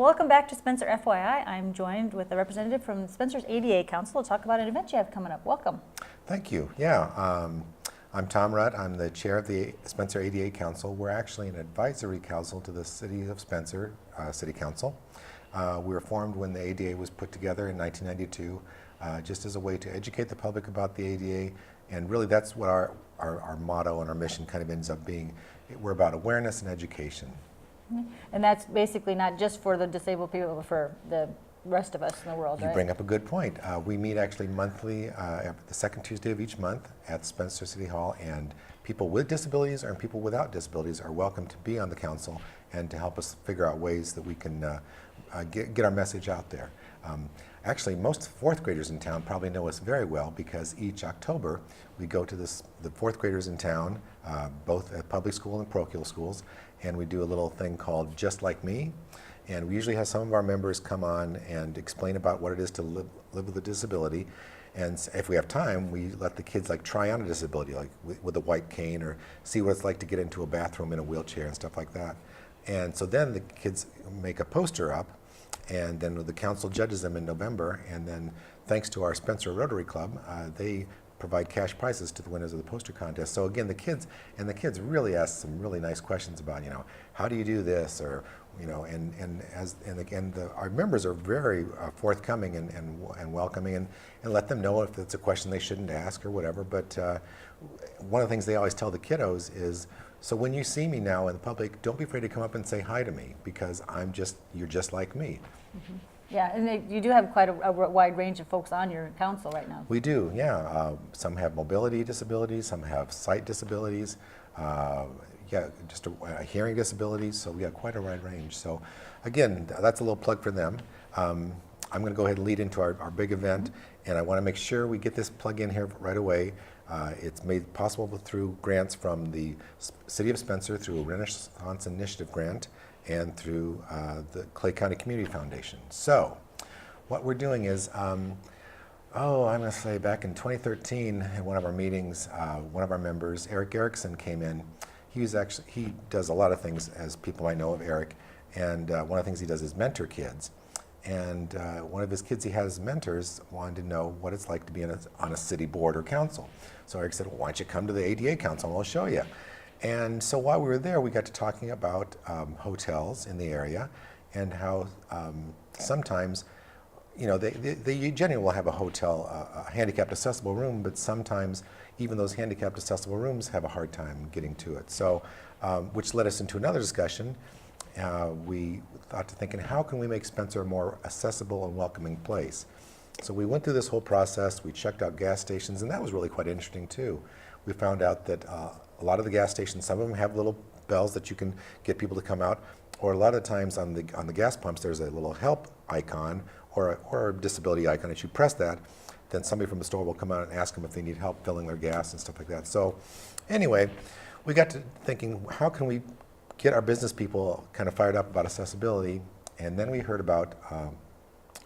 welcome back to Spencer FYI. I'm joined with a representative from Spencer's ADA Council to talk about an event you have coming up. Welcome. Thank you. Yeah, I'm Tom Rutt. I'm the chair of the Spencer ADA Council. We're actually an advisory council to the City of Spencer City Council. We were formed when the ADA was put together in 1992, just as a way to educate the public about the ADA, and really that's what our motto and our mission kind of ends up being. We're about awareness and education. And that's basically not just for the disabled people, but for the rest of us in the world, right? You bring up a good point. We meet actually monthly, the second Tuesday of each month at Spencer City Hall, and people with disabilities and people without disabilities are welcome to be on the council and to help us figure out ways that we can get our message out there. Actually, most fourth graders in town probably know us very well because each October we go to the fourth graders in town, both at public school and parochial schools, and we do a little thing called Just Like Me. And we usually have some of our members come on and explain about what it is to live with a disability. And if we have time, we let the kids try on a disability, like with a white cane, or see what it's like to get into a bathroom in a wheelchair and stuff like that. And so then the kids make a poster up, and then the council judges them in November. And then thanks to our Spencer Rotary Club, they provide cash prizes to the winners of the poster contest. So again, the kids really ask some really nice questions about, how do you do this, or our members are very forthcoming and welcoming, and let them know if it's a question they shouldn't ask or whatever. But one of the things they always tell the kiddos is, so when you see me now in the public, don't be afraid to come up and say hi to me, because you're just like me. Mm-hmm. Yeah, and you do have quite a wide range of folks on your council right now. We do, yeah. Some have mobility disabilities, some have sight disabilities, just a hearing disability, so we got quite a wide range. So again, that's a little plug for them. I'm going to go ahead and lead into our big event, and I want to make sure we get this plug in here right away. It's made possible through grants from the City of Spencer, through a Renaissance Initiative grant, and through the Clay County Community Foundation. So what we're doing is, I'm going to say back in 2013, in one of our meetings, one of our members, Eric Erickson, came in. He does a lot of things, as people might know of Eric, and one of the things he does is mentor kids. And one of his kids he has mentors wanted to know what it's like to be on a city board or council. So Eric said, well, why don't you come to the ADA Council and I'll show you. And so while we were there, we got to talking about hotels in the area, and how sometimes, they generally will have a hotel, a handicapped accessible room, but sometimes even those handicapped accessible rooms have a hard time getting to it. So, which led us into another discussion. We thought to thinking, how can we make Spencer a more accessible and welcoming place? So we went through this whole process. We checked out gas stations, and that was really quite interesting too. We found out that a lot of the gas stations, some of them have little bells that you can get people to come out, or a lot of times on the gas pumps there's a little help icon or a disability icon. If you press that, then somebody from the store will come out and ask them if they need help filling their gas and stuff like that. So anyway, we got to thinking, how can we get our business people kind of fired up about accessibility? And then we heard about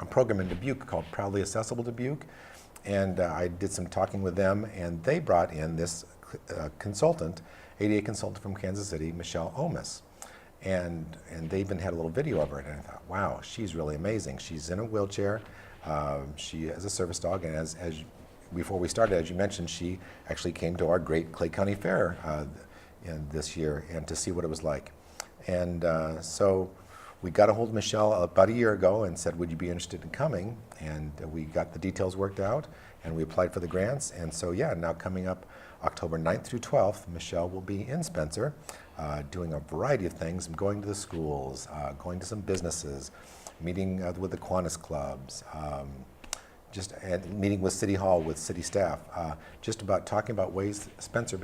a program in Dubuque called Proudly Accessible Dubuque, and I did some talking with them, and they brought in this consultant, ADA consultant from Kansas City, Michelle Omis. And they even had a little video of her, and I thought, wow, she's really amazing. She's in a wheelchair. She is a service dog, and as before we started, as you mentioned, she actually came to our great Clay County Fair this year, and to see what it was like. And so we got a hold of Michelle about a year ago and said, would you be interested in coming? And we got the details worked out, and we applied for the grants. And so yeah, now coming up October 9th through 12th, Michelle will be in Spencer doing a variety of things, going to the schools, going to some businesses, meeting with the Kiwanis clubs, and meeting with City Hall with city staff, just about talking about ways Spencer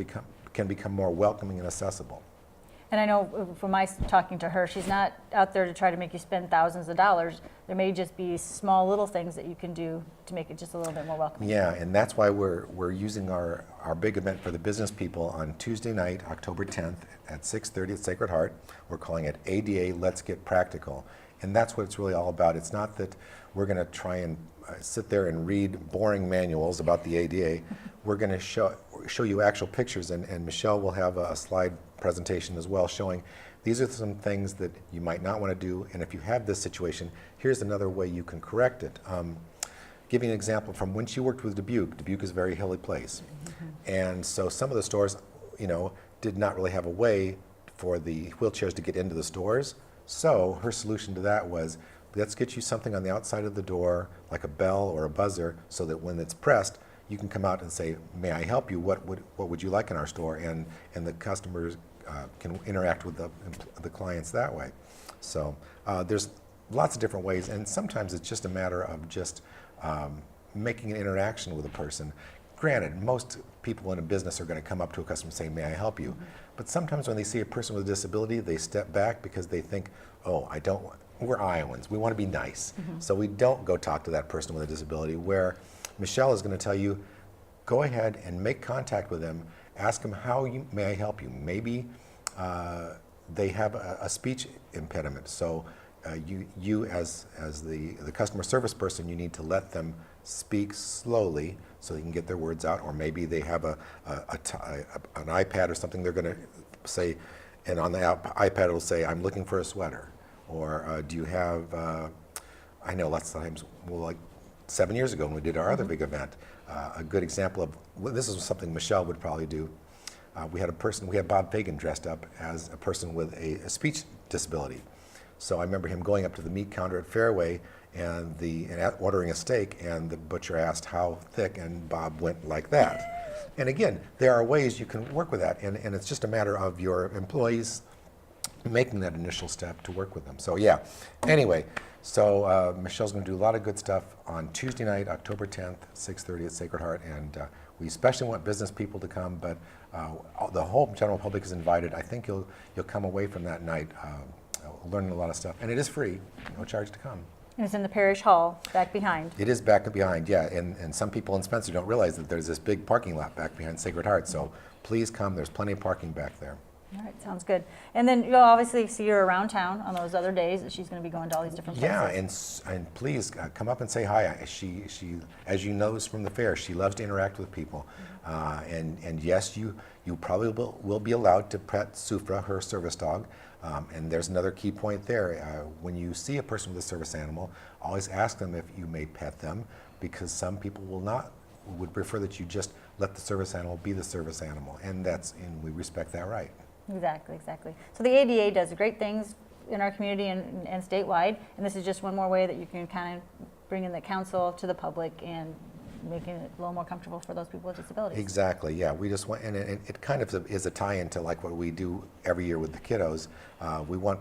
can become more welcoming and accessible. And I know from my talking to her, she's not out there to try to make you spend thousands of dollars. There may just be small little things that you can do to make it just a little bit more welcoming. Yeah, and that's why we're using our big event for the business people on Tuesday night, October 10th at 6:30 at Sacred Heart. We're calling it ADA Let's Get Practical. And that's what it's really all about. It's not that we're going to try and sit there and read boring manuals about the ADA. We're going to show you actual pictures, and Michelle will have a slide presentation as well showing these are some things that you might not want to do, and if you have this situation, here's another way you can correct it. Giving an example from when she worked with Dubuque. Dubuque is a very hilly place. And so some of the stores, did not really have a way for the wheelchairs to get into the stores. So her solution to that was, let's get you something on the outside of the door, like a bell or a buzzer, so that when it's pressed, you can come out and say, may I help you? What would you like in our store? And the customers can interact with the clients that way. So there's lots of different ways, and sometimes it's just a matter of just making an interaction with a person. Granted, most people in a business are going to come up to a customer and say, may I help you? But sometimes when they see a person with a disability, they step back because they think, oh, we're Iowans, we want to be nice. So we don't go talk to that person with a disability, where Michelle is going to tell you, go ahead and make contact with them, ask them may I help you? Maybe they have a speech impediment, so you as the customer service person, you need to let them speak slowly so they can get their words out, or maybe they have an iPad or something they're going to say, and on the iPad it will say, I'm looking for a sweater, or do you have, I know lots of times, like 7 years ago when we did our other big event, a good example of, this is something Michelle would probably do. We had Bob Fagan dressed up as a person with a speech disability. So I remember him going up to the meat counter at Fairway and ordering a steak, and the butcher asked how thick, and Bob went like that. And again, there are ways you can work with that, and it's just a matter of your employees making that initial step to work with them. So yeah, anyway, so Michelle's going to do a lot of good stuff on Tuesday night, October 10th, 6:30 at Sacred Heart, and we especially want business people to come, but the whole general public is invited. I think you'll come away from that night learning a lot of stuff, and it is free, no charge to come. And it's in the parish hall, back behind. It is back behind, yeah, and some people in Spencer don't realize that there's this big parking lot back behind Sacred Heart, so please come, there's plenty of parking back there. All right, sounds good. And then you'll obviously see her around town on those other days that she's going to be going to all these different places. Yeah, and please come up and say hi. She, as you notice from the fair, she loves to interact with people. And yes, you probably will be allowed to pet Sufra, her service dog. And there's another key point there. When you see a person with a service animal, always ask them if you may pet them, because some people would prefer that you just let the service animal be the service animal, and we respect that right. Exactly. So the ADA does great things in our community and statewide, and this is just one more way that you can kind of bring in the council to the public and making it a little more comfortable for those people with disabilities. Exactly, yeah. We just want, and it kind of is a tie-in to like what we do every year with the kiddos. We want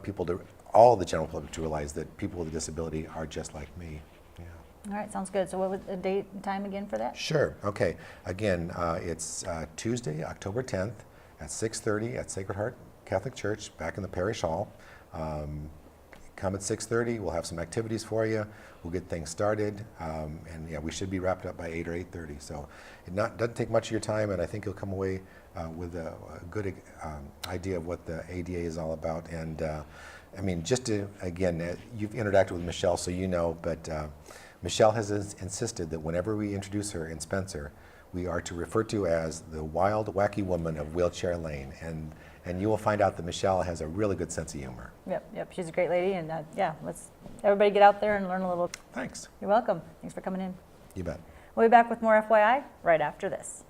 all the general public to realize that people with a disability are just like me. Yeah. All right, sounds good. So what was the date and time again for that? Sure, okay. Again, it's Tuesday, October 10th at 6:30 at Sacred Heart Catholic Church back in the parish hall. Come at 6:30, we'll have some activities for you. We'll get things started, and yeah, we should be wrapped up by 8 or 8:30. So it doesn't take much of your time, and I think you'll come away with a good idea of what the ADA is all about. And I mean, just to, again, you've interacted with Michelle, so you know, but Michelle has insisted that whenever we introduce her in Spencer, we are to refer to as the wild, wacky woman of Wheelchair Lane. And you will find out that Michelle has a really good sense of humor. Yep, she's a great lady, and yeah, let's everybody get out there and learn a little. Thanks. You're welcome. Thanks for coming in. You bet. We'll be back with more FYI right after this.